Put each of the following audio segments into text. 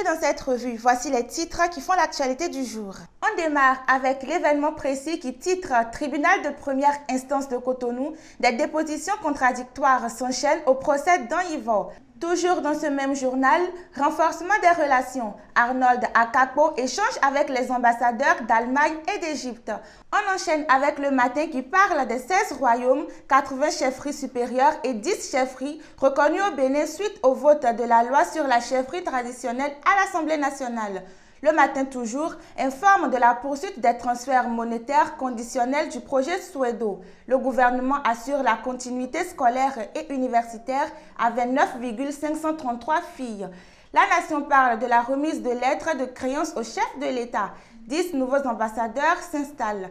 dans cette revue, voici les titres qui font l'actualité du jour. On démarre avec l'événement précis qui titre « Tribunal de première instance de Cotonou, des dépositions contradictoires s'enchaînent au procès d'An-Ivor ». Toujours dans ce même journal, renforcement des relations. Arnold Akapo échange avec les ambassadeurs d'Allemagne et d'Égypte. On enchaîne avec le matin qui parle des 16 royaumes, 80 chefferies supérieures et 10 chefferies reconnues au Bénin suite au vote de la loi sur la chefferie traditionnelle à l'Assemblée nationale. Le matin toujours informe de la poursuite des transferts monétaires conditionnels du projet Suedo. Le gouvernement assure la continuité scolaire et universitaire à 29,533 filles. La Nation parle de la remise de lettres de créance au chef de l'État. 10 nouveaux ambassadeurs s'installent.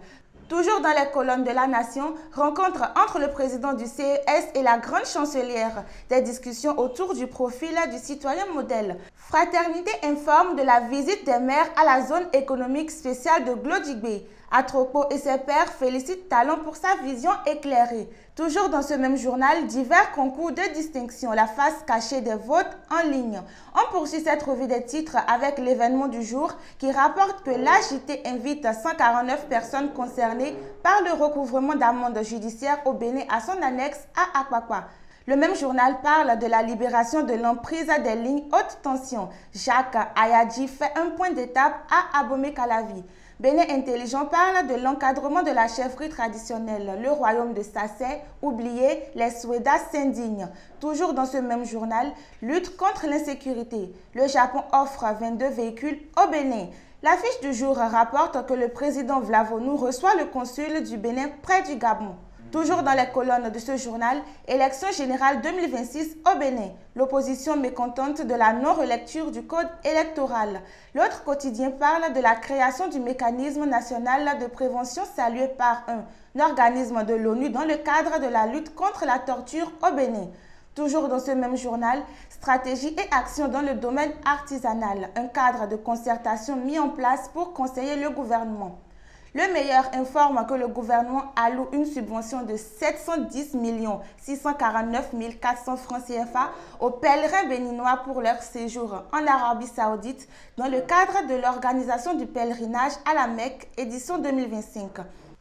Toujours dans les colonnes de la Nation, rencontre entre le président du CES et la grande chancelière. Des discussions autour du profil du citoyen modèle. Fraternité informe de la visite des maires à la zone économique spéciale de Glodjigbe. Atropo et ses pairs félicitent Talon pour sa vision éclairée. Toujours dans ce même journal, divers concours de distinction, la face cachée des votes en ligne. On poursuit cette revue des titres avec l'événement du jour qui rapporte que l'AJT invite 149 personnes concernées par le recouvrement d'amendes judiciaires au Bénin à son annexe à Akwakwa. Le même journal parle de la libération de l'emprise des lignes haute tension. Jacques Ayadji fait un point d'étape à Abomey-Calavi. Bénin Intelligent parle de l'encadrement de la chefferie traditionnelle. Le royaume de Sassé, oublié, les Souédas s'indignent. Toujours dans ce même journal, lutte contre l'insécurité. Le Japon offre 22 véhicules au Bénin. L'affiche du jour rapporte que le président Vlavonou reçoit le consul du Bénin près du Gabon. Toujours dans les colonnes de ce journal, élection générale 2026 au Bénin. L'opposition mécontente de la non-relecture du code électoral. L'autre quotidien parle de la création du mécanisme national de prévention salué par un organisme de l'ONU dans le cadre de la lutte contre la torture au Bénin. Toujours dans ce même journal, stratégie et action dans le domaine artisanal. Un cadre de concertation mis en place pour conseiller le gouvernement. Le Meilleur informe que le gouvernement alloue une subvention de 710 649 400 francs CFA aux pèlerins béninois pour leur séjour en Arabie Saoudite dans le cadre de l'organisation du pèlerinage à la Mecque, édition 2025.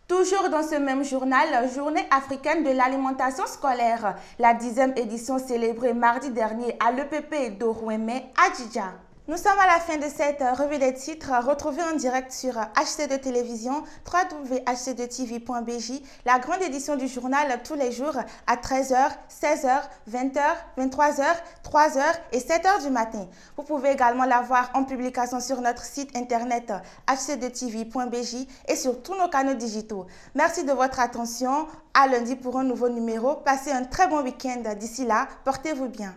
Toujours dans ce même journal, Journée africaine de l'alimentation scolaire, la 10e édition célébrée mardi dernier à l'EPP d'Orouémé à Djidja. Nous sommes à la fin de cette revue des titres. Retrouvez en direct sur HC2 Télévision, www.hc2tv.bj, la grande édition du journal tous les jours à 13h, 16h, 20h, 23h, 3h et 7h du matin. Vous pouvez également la voir en publication sur notre site internet hc2tv.bj et sur tous nos canaux digitaux. Merci de votre attention. À lundi pour un nouveau numéro. Passez un très bon week-end. D'ici là, portez-vous bien.